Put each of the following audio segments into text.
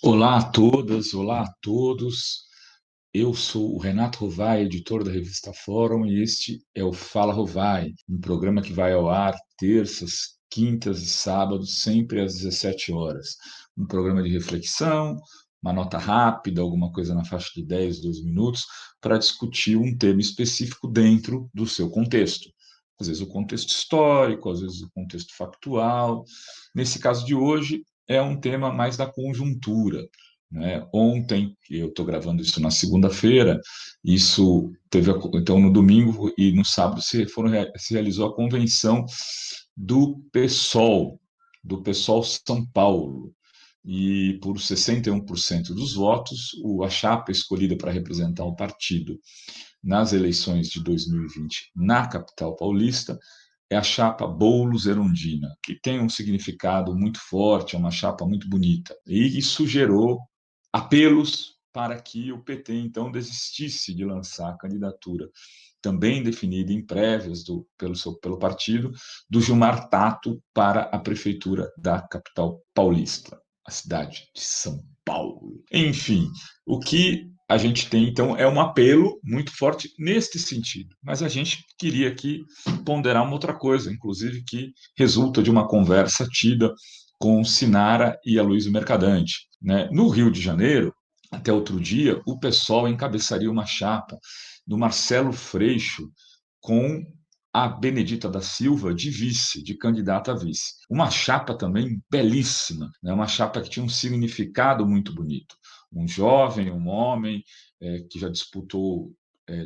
Olá a todas, olá a todos. Eu sou o Renato Rovai, editor da revista Fórum, e este é o Fala Rovai, um programa que vai ao ar terças, quintas e sábados, sempre às 17 horas. Um programa de reflexão, uma nota rápida, alguma coisa na faixa de 10, 12 minutos, para discutir um tema específico dentro do seu contexto. Às vezes o contexto histórico, às vezes o contexto factual. Nesse caso de hoje, é um tema mais da conjuntura, né? Ontem, eu estou gravando isso na segunda-feira, então no domingo e no sábado se realizou a convenção do PSOL, do PSOL São Paulo, e por 61% dos votos, a chapa escolhida para representar o partido nas eleições de 2020 na capital paulista é a chapa Boulos-Erundina, que tem um significado muito forte, é uma chapa muito bonita. E isso gerou apelos para que o PT, então, desistisse de lançar a candidatura, também definida em prévias pelo partido, do Gilmar Tato para a prefeitura da capital paulista, a cidade de São Paulo. Enfim, o que a gente tem, então, é um apelo muito forte neste sentido. Mas a gente queria aqui ponderar uma outra coisa, inclusive que resulta de uma conversa tida com Sinara e Aloysio Mercadante, né? No Rio de Janeiro, até outro dia, o PSOL encabeçaria uma chapa do Marcelo Freixo com a Benedita da Silva de vice, de candidata a vice. Uma chapa também belíssima, né? Uma chapa que tinha um significado muito bonito. Um jovem, um homem, que já disputou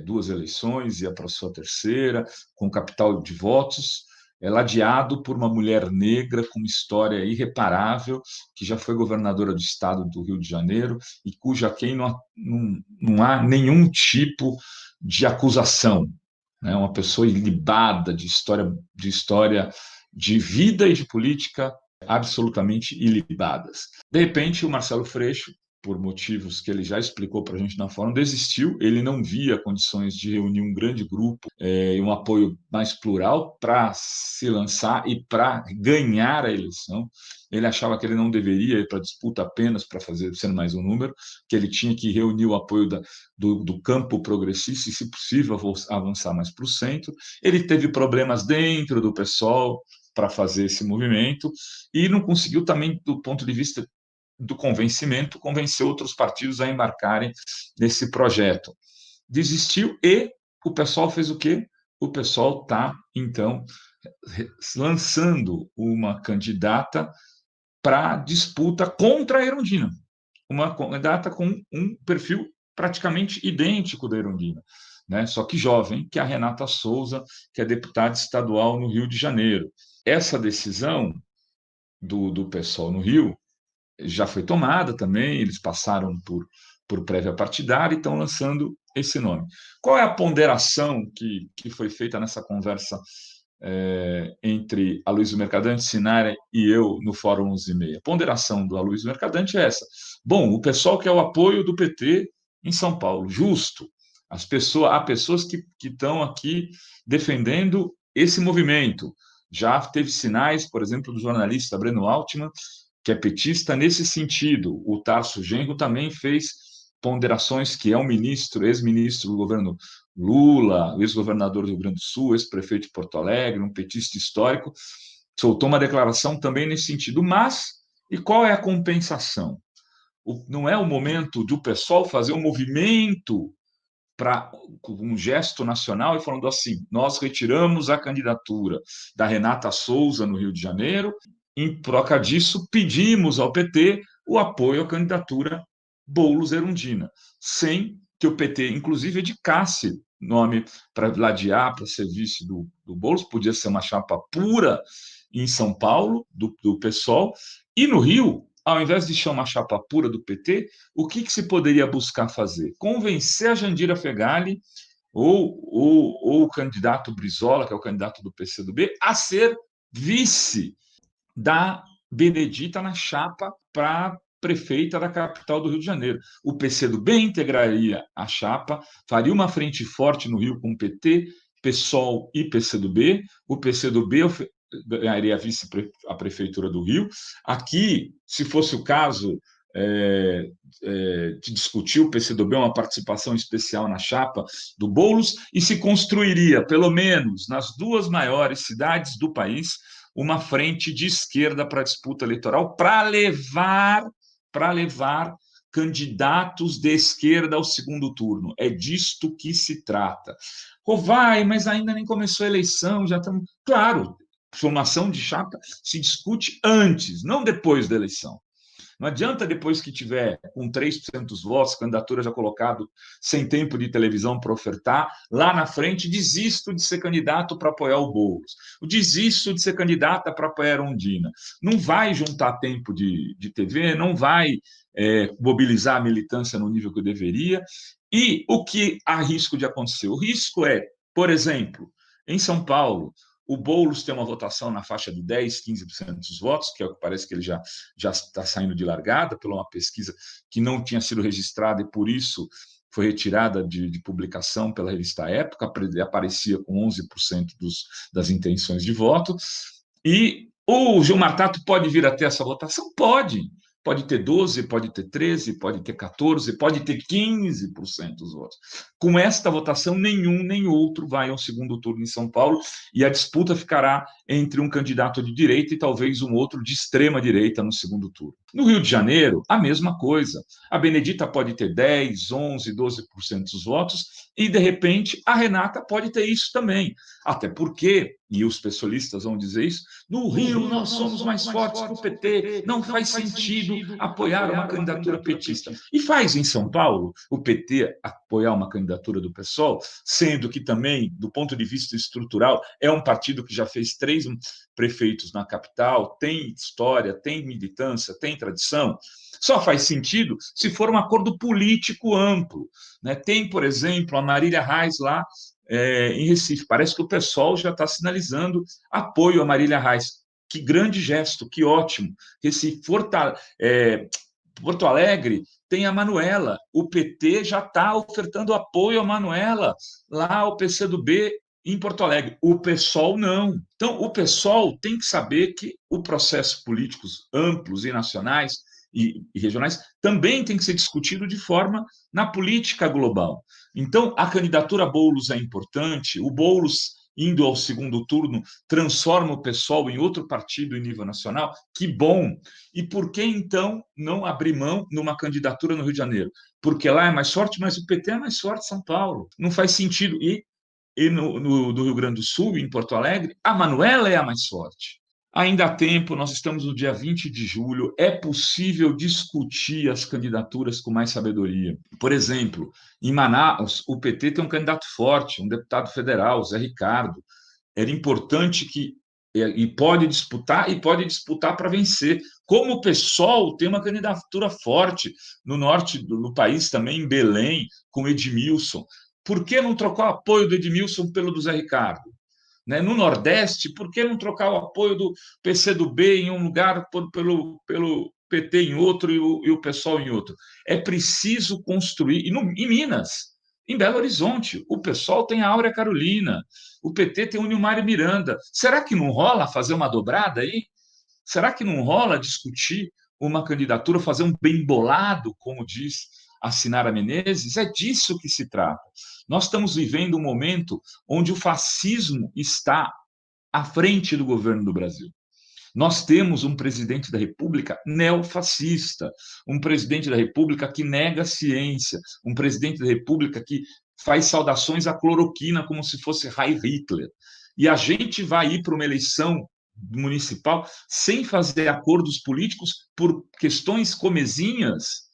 duas eleições, ia para a sua terceira, com capital de votos, ladeado por uma mulher negra com uma história irreparável, que já foi governadora do estado do Rio de Janeiro e cuja quem não há nenhum tipo de acusação, né? Uma pessoa ilibada de história de vida e de política absolutamente ilibadas. De repente, o Marcelo Freixo, por motivos que ele já explicou para a gente na fórum, desistiu. Ele não via condições de reunir um grande grupo e um apoio mais plural para se lançar e para ganhar a eleição. Ele achava que ele não deveria ir para a disputa apenas para fazer ser mais um número, que ele tinha que reunir o apoio do campo progressista e, se possível, avançar mais para o centro. Ele teve problemas dentro do PSOL para fazer esse movimento e não conseguiu também, do ponto de vista do convencimento, convencer outros partidos a embarcarem nesse projeto. Desistiu e o pessoal fez o quê? O pessoal está, então, lançando uma candidata para disputa contra a Erundina, uma candidata com um perfil praticamente idêntico da Erundina, né? Só que jovem, que é a Renata Souza, que é deputada estadual no Rio de Janeiro. Essa decisão do PSOL no Rio já foi tomada também, eles passaram por prévia partidária e estão lançando esse nome. Qual é a ponderação que foi feita nessa conversa entre Aloysio Mercadante, Sinara e eu no Fórum 11h30? A ponderação do Aloysio Mercadante é essa. Bom, o pessoal quer o apoio do PT em São Paulo, justo. Há pessoas que estão aqui defendendo esse movimento. Já teve sinais, por exemplo, do jornalista Breno Altman, que é petista nesse sentido. O Tarso Genro também fez ponderações, que é um ministro, ex-ministro do governo Lula, ex-governador do Rio Grande do Sul, ex-prefeito de Porto Alegre, um petista histórico, soltou uma declaração também nesse sentido. Mas, e qual é a compensação? Não é o momento do pessoal fazer um movimento para um gesto nacional e falando assim: nós retiramos a candidatura da Renata Souza no Rio de Janeiro, em troca disso pedimos ao PT o apoio à candidatura Boulos-Erundina, sem que o PT, inclusive, indicasse nome para ladear, para ser vice do Boulos, podia ser uma chapa pura em São Paulo, do PSOL, e no Rio, ao invés de chamar uma chapa pura do PT, o que se poderia buscar fazer? Convencer a Jandira Fegali ou o candidato Brizola, que é o candidato do PCdoB, a ser vice da Benedita na chapa para prefeita da capital do Rio de Janeiro. O PCdoB integraria a chapa, faria uma frente forte no Rio com o PT, PSOL e PCdoB. O PCdoB ganharia a prefeitura do Rio. Aqui, se fosse o caso, de discutir o PCdoB, uma participação especial na chapa do Boulos, e se construiria, pelo menos nas duas maiores cidades do país, uma frente de esquerda para a disputa eleitoral, para levar candidatos de esquerda ao segundo turno. É disto que se trata. Vai, mas ainda nem começou a eleição, já estamos... Claro, formação de chapa se discute antes, não depois da eleição. Não adianta, depois que tiver com 3% dos votos, candidatura já colocado, sem tempo de televisão para ofertar, lá na frente, desisto de ser candidato para apoiar o Boulos, desisto de ser candidata para apoiar a Ondina. Não vai juntar tempo de TV, não vai mobilizar a militância no nível que eu deveria. E o que há risco de acontecer? O risco é, por exemplo, em São Paulo, o Boulos tem uma votação na faixa de 10%, 15% dos votos, que é o que parece que ele já está saindo de largada, pela uma pesquisa que não tinha sido registrada e, por isso, foi retirada de publicação pela revista Época, aparecia com 11% das intenções de voto. E o Gilmar Tato pode vir a ter essa votação? Pode. Pode ter 12, pode ter 13, pode ter 14, pode ter 15% dos votos. Com esta votação, nenhum nem outro vai ao segundo turno em São Paulo, e a disputa ficará entre um candidato de direita e talvez um outro de extrema direita no segundo turno. No Rio de Janeiro, a mesma coisa. A Benedita pode ter 10, 11, 12% dos votos, e, de repente, a Renata pode ter isso também. Até porque, e os pessoalistas vão dizer isso, no Rio nós somos mais fortes que o PT, não faz sentido apoiar uma candidatura petista. E faz em São Paulo o PT apoiar uma candidatura do PSOL, sendo que também, do ponto de vista estrutural, é um partido que já fez 3 prefeitos na capital, tem história, tem militância, tem tradição. Só faz sentido se for um acordo político amplo. Né? Tem, por exemplo, a Marília Reis lá em Recife. Parece que o PSOL já está sinalizando apoio a Marília Reis. Que grande gesto, que ótimo. Recife, Porto Alegre tem a Manuela. O PT já está ofertando apoio a Manuela lá ao PCdoB em Porto Alegre. O PSOL não. Então, o PSOL tem que saber que o processo políticos amplos e nacionais e regionais também tem que ser discutido de forma na política global. Então, a candidatura Boulos é importante. O Boulos, indo ao segundo turno, transforma o PSOL em outro partido em nível nacional. Que bom! E por que, então, não abrir mão numa candidatura no Rio de Janeiro? Porque lá é mais forte, mas o PT é mais forte em São Paulo. Não faz sentido. E no Rio Grande do Sul, em Porto Alegre, a Manuela é a mais forte. Ainda há tempo, nós estamos no dia 20 de julho, é possível discutir as candidaturas com mais sabedoria. Por exemplo, em Manaus, o PT tem um candidato forte, um deputado federal, Zé Ricardo. Era importante que e pode disputar para vencer. Como o PSOL tem uma candidatura forte no norte do país também, em Belém, com Edmilson. Por que não trocar o apoio do Edmilson pelo do Zé Ricardo? Né? No Nordeste, por que não trocar o apoio do PCdoB em um lugar pelo PT em outro e o PSOL em outro? É preciso construir. Em Minas, em Belo Horizonte, o PSOL tem a Áurea Carolina, o PT tem o Nilmário Miranda. Será que não rola fazer uma dobrada aí? Será que não rola discutir uma candidatura, fazer um bem bolado, como diz a Sinara Menezes? É disso que se trata. Nós estamos vivendo um momento onde o fascismo está à frente do governo do Brasil. Nós temos um presidente da República neofascista, um presidente da República que nega a ciência, um presidente da República que faz saudações à cloroquina como se fosse Heil Hitler. E a gente vai ir para uma eleição municipal sem fazer acordos políticos por questões comezinhas,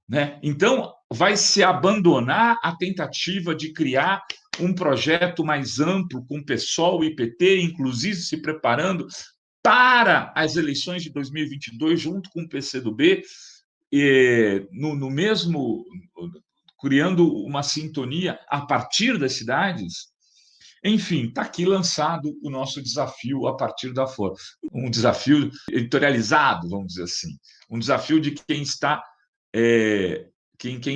né? Então, vai se abandonar a tentativa de criar um projeto mais amplo com PSOL e PT, inclusive se preparando para as eleições de 2022, junto com o PCdoB, no mesmo, criando uma sintonia a partir das cidades. Enfim, está aqui lançado o nosso desafio a partir da forma. Um desafio editorializado, vamos dizer assim. Um desafio de quem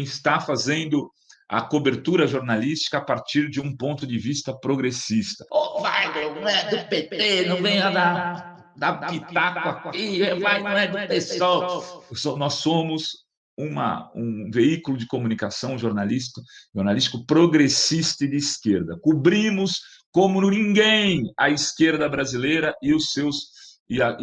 está fazendo a cobertura jornalística a partir de um ponto de vista progressista. Vai, não é do PT, não venha dar dá pitaco aqui, vai, não é do PSOL. Nós somos um veículo de comunicação jornalístico progressista e de esquerda. Cobrimos como ninguém a esquerda brasileira e os seus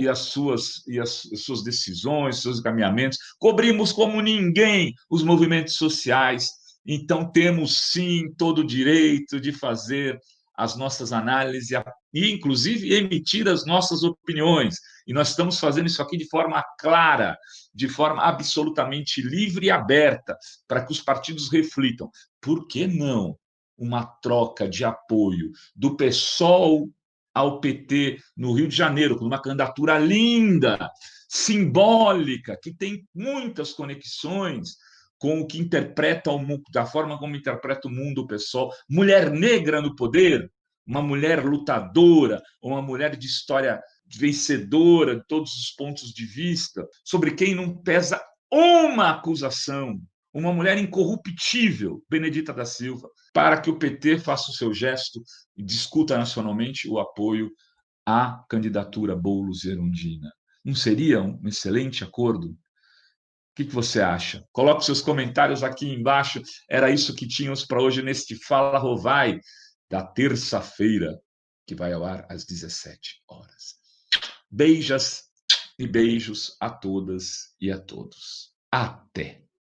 as suas decisões, seus encaminhamentos. Cobrimos como ninguém os movimentos sociais. Então, temos sim todo o direito de fazer as nossas análises e, inclusive, emitir as nossas opiniões. E nós estamos fazendo isso aqui de forma clara, de forma absolutamente livre e aberta, para que os partidos reflitam. Por que não uma troca de apoio do PSOL ao PT no Rio de Janeiro, com uma candidatura linda, simbólica, que tem muitas conexões com o que interpreta o mundo, da forma como interpreta o mundo o PSOL, mulher negra no poder, uma mulher lutadora, uma mulher de história vencedora de todos os pontos de vista, sobre quem não pesa uma acusação, uma mulher incorruptível, Benedita da Silva, para que o PT faça o seu gesto e discuta nacionalmente o apoio à candidatura Boulos e Erundina. Não seria um excelente acordo? O que você acha? Coloque seus comentários aqui embaixo. Era isso que tínhamos para hoje neste Fala Rovai, da terça-feira, que vai ao ar às 17 horas. Beijas e beijos a todas e a todos. Até!